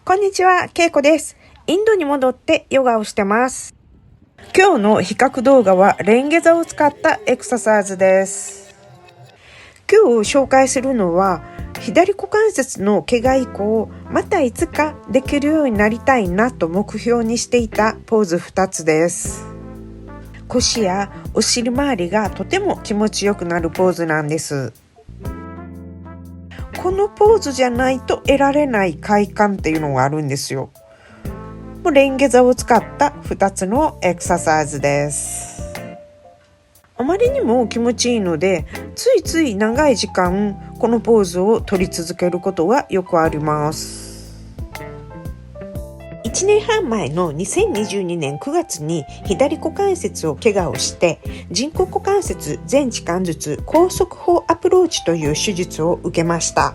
こんにちは、ケイコです。インドに戻ってヨガをしてます。今日の比較動画はレンゲ座を使ったエクササイズです。今日紹介するのは左股関節の怪我以降、またいつかできるようになりたいなと目標にしていたポーズ2つです。腰やお尻周りがとても気持ちよくなるポーズなんです。このポーズじゃないと得られない快感っていうのがあるんですよ。レンゲ座を使った2つのエクササイズです。あまりにも気持ちいいので、ついつい長い時間このポーズを取り続けることがよくあります。1年半前の2022年9月に左股関節を怪我をして人工股関節全置換術高速法アプローチという手術を受けました。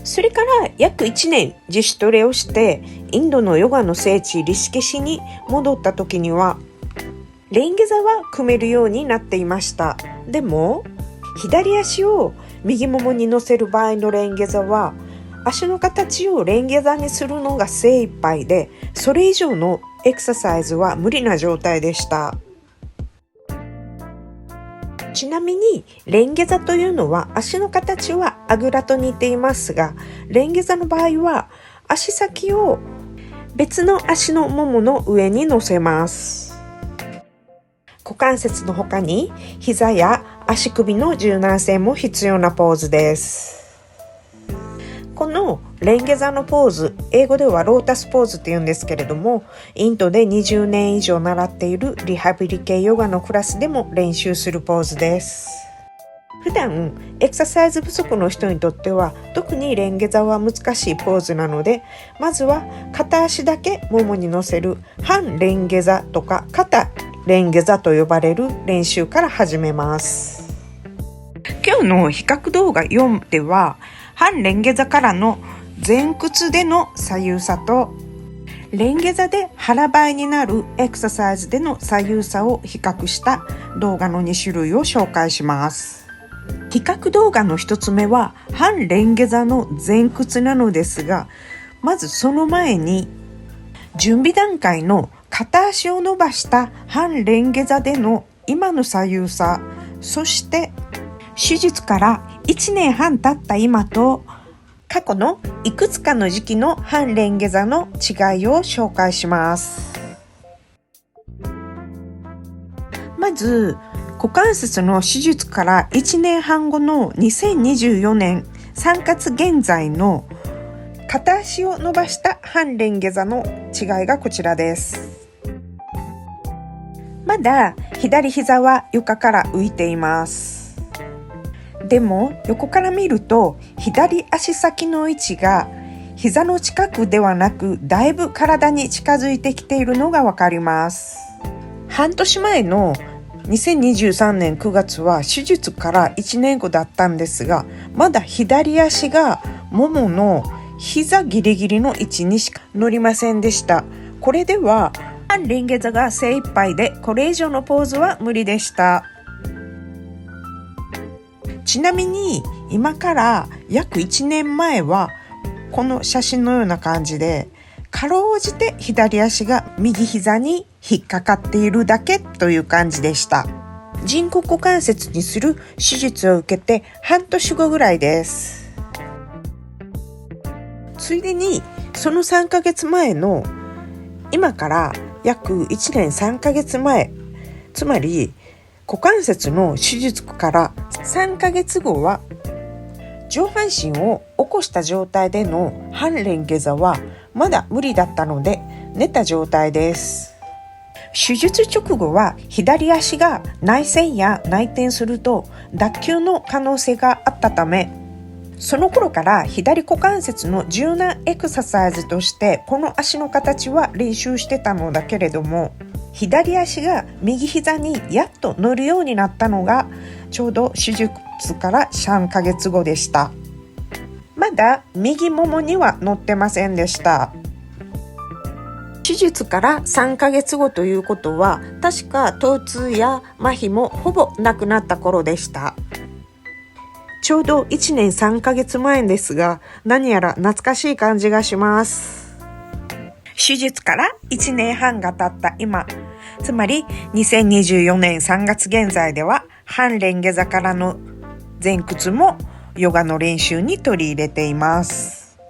それから約1年自主トレをしてインドのヨガの聖地リシケシに戻った時にはレンゲ座は組めるようになっていました。でも左足を右ももに乗せる場合のレンゲ座は足の形をレンゲ座にするのが精一杯で、それ以上のエクササイズは無理な状態でした。ちなみにレンゲ座というのは足の形はあぐらと似ていますが、レンゲ座の場合は足先を別の足のももの上に乗せます。股関節の他に膝や足首の柔軟性も必要なポーズです。このレンゲ座のポーズ、英語ではロータスポーズって言うんですけれども、インドで20年以上習っているリハビリ系ヨガのクラスでも練習するポーズです。普段エクササイズ不足の人にとっては特にレンゲ座は難しいポーズなので、まずは片足だけももに乗せる半レンゲ座とか片レンゲ座と呼ばれる練習から始めます。今日の比較動画4では半レンゲ座からの前屈での左右差とレンゲ座で腹ばいになるエクササイズでの左右差を比較した動画の2種類を紹介します。比較動画の1つ目は半レンゲ座の前屈なのですが、まずその前に準備段階の片足を伸ばした半レンゲ座での今の左右差、そして手術から1年半経った今と過去のいくつかの時期の半レンゲ座の違いを紹介します。まず股関節の手術から1年半後の2024年3月現在の片足を伸ばした半レンゲ座の違いがこちらです。まだ左膝は床から浮いています。でも横から見ると左足先の位置が膝の近くではなくだいぶ体に近づいてきているのがわかります。半年前の2023年9月は手術から1年後だったんですが、まだ左足がももの膝ギリギリの位置にしか乗りませんでした。これでは半レンゲ座が精一杯でこれ以上のポーズは無理でした。ちなみに今から約1年前はこの写真のような感じでかろうじて左足が右膝に引っかかっているだけという感じでした。人工股関節にする手術を受けて半年後ぐらいです。ついでにその3ヶ月前の今から約1年3ヶ月前、つまり股関節の手術から3ヶ月後は上半身を起こした状態での半レンゲ座はまだ無理だったので寝た状態です。手術直後は左足が内旋や内転すると脱臼の可能性があったため、その頃から左股関節の柔軟エクササイズとしてこの足の形は練習してたのだけれども、左足が右膝にやっと乗るようになったのがちょうど手術から3ヶ月後でした。まだ右ももには乗ってませんでした。手術から3ヶ月後ということは確か疼痛や麻痺もほぼなくなった頃でした。ちょうど1年3ヶ月前ですが、何やら懐かしい感じがします。手術から1年半が経った今、つまり2024年3月現在では、半レンゲ座からの前屈もヨガの練習に取り入れています。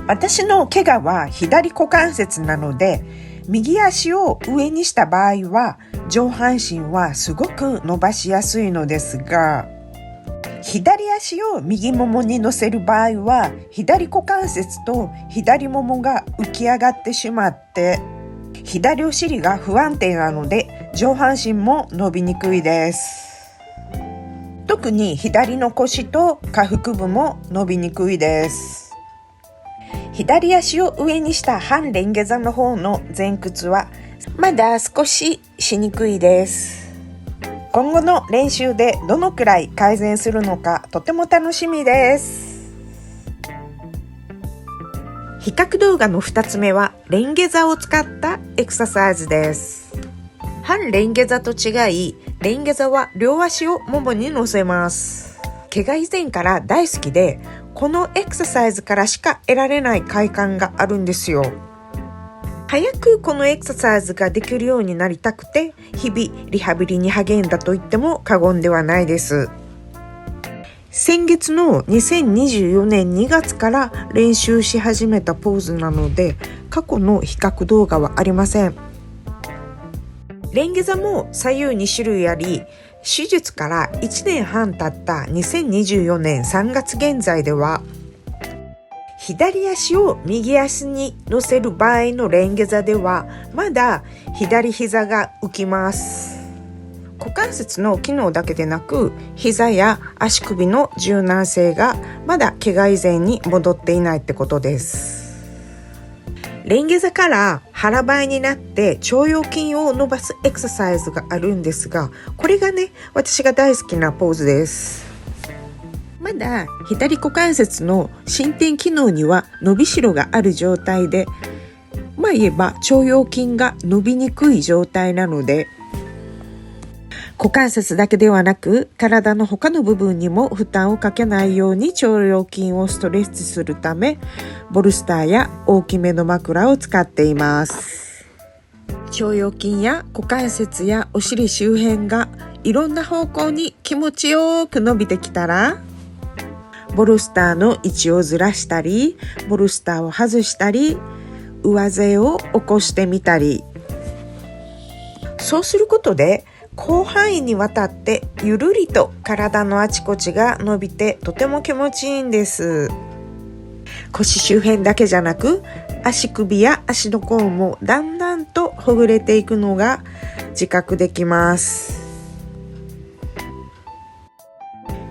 私の怪我は左股関節なので、右足を上にした場合は上半身はすごく伸ばしやすいのですが、左足を右ももに乗せる場合は左股関節と左ももが浮き上がってしまって左お尻が不安定なので上半身も伸びにくいです。特に左の腰と下腹部も伸びにくいです。左足を上にした半レンゲ座の方の前屈はまだ少ししにくいです。今後の練習でどのくらい改善するのかとても楽しみです。比較動画の2つ目はレンゲ座を使ったエクササイズです。半レンゲ座と違い、レンゲ座は両足をももに乗せます。怪我以前から大好きで、このエクササイズからしか得られない快感があるんですよ。早くこのエクササイズができるようになりたくて、日々リハビリに励んだと言っても過言ではないです。先月の2024年2月から練習し始めたポーズなので、過去の比較動画はありません。レンゲ座も左右2種類あり、手術から1年半経った2024年3月現在では、左足を右足に乗せる場合のレンゲ座では、まだ左膝が浮きます。股関節の機能だけでなく、膝や足首の柔軟性がまだ怪我以前に戻っていないってことです。レンゲ座から腹ばいになって腸腰筋を伸ばすエクササイズがあるんですが、これがね、私が大好きなポーズです。まだ左股関節の伸展機能には伸びしろがある状態で、言えば腸腰筋が伸びにくい状態なので、股関節だけではなく体の他の部分にも負担をかけないように腸腰筋をストレッチするため、ボルスターや大きめの枕を使っています。腸腰筋や股関節やお尻周辺がいろんな方向に気持ちよく伸びてきたら、ボルスターの位置をずらしたり、ボルスターを外したり、上背を起こしてみたり、そうすることで広範囲にわたってゆるりと体のあちこちが伸びてとても気持ちいいんです。腰周辺だけじゃなく足首や足の甲もだんだんとほぐれていくのが自覚できます。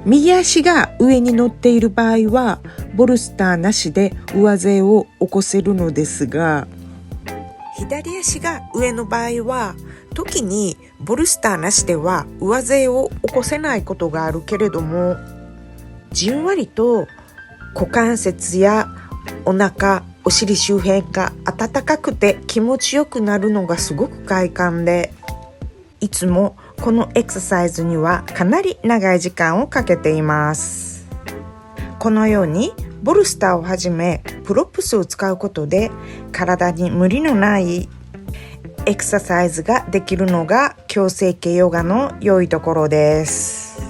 右足が上に乗っている場合はボルスターなしで上背を起こせるのですが、左足が上の場合は時にボルスターなしでは上背を起こせないことがあるけれども、じんわりと股関節やお腹、お尻周辺が温かくて気持ちよくなるのがすごく快感で、いつもこのエクササイズにはかなり長い時間をかけています。このようにボルスターをはじめプロップスを使うことで体に無理のないエクササイズができるのが矯正系ヨガの良いところです。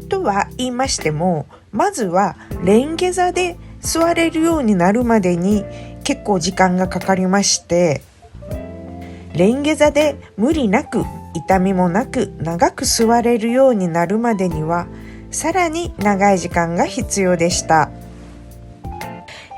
とは言いましても、まずはレンゲ座で座れるようになるまでに結構時間がかかりまして、レンゲ座で無理なく痛みもなく長く座れるようになるまでにはさらに長い時間が必要でした。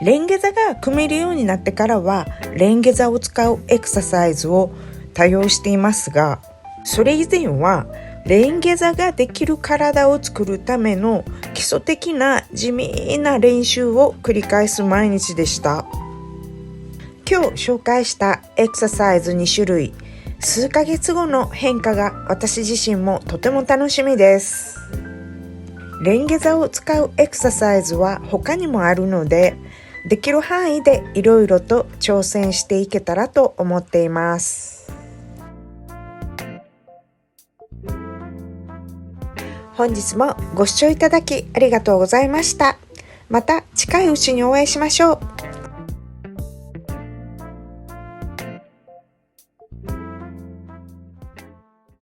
レンゲ座が組めるようになってからはレンゲ座を使うエクササイズを多用していますが、それ以前はレンゲ座ができる体を作るための基礎的な地味な練習を繰り返す毎日でした。今日紹介したエクササイズ2種類、数ヶ月後の変化が私自身もとても楽しみです。レンゲ座を使うエクササイズは他にもあるので、できる範囲でいろいろと挑戦していけたらと思っています。本日もご視聴いただきありがとうございました。また近いうちにお会いしましょう。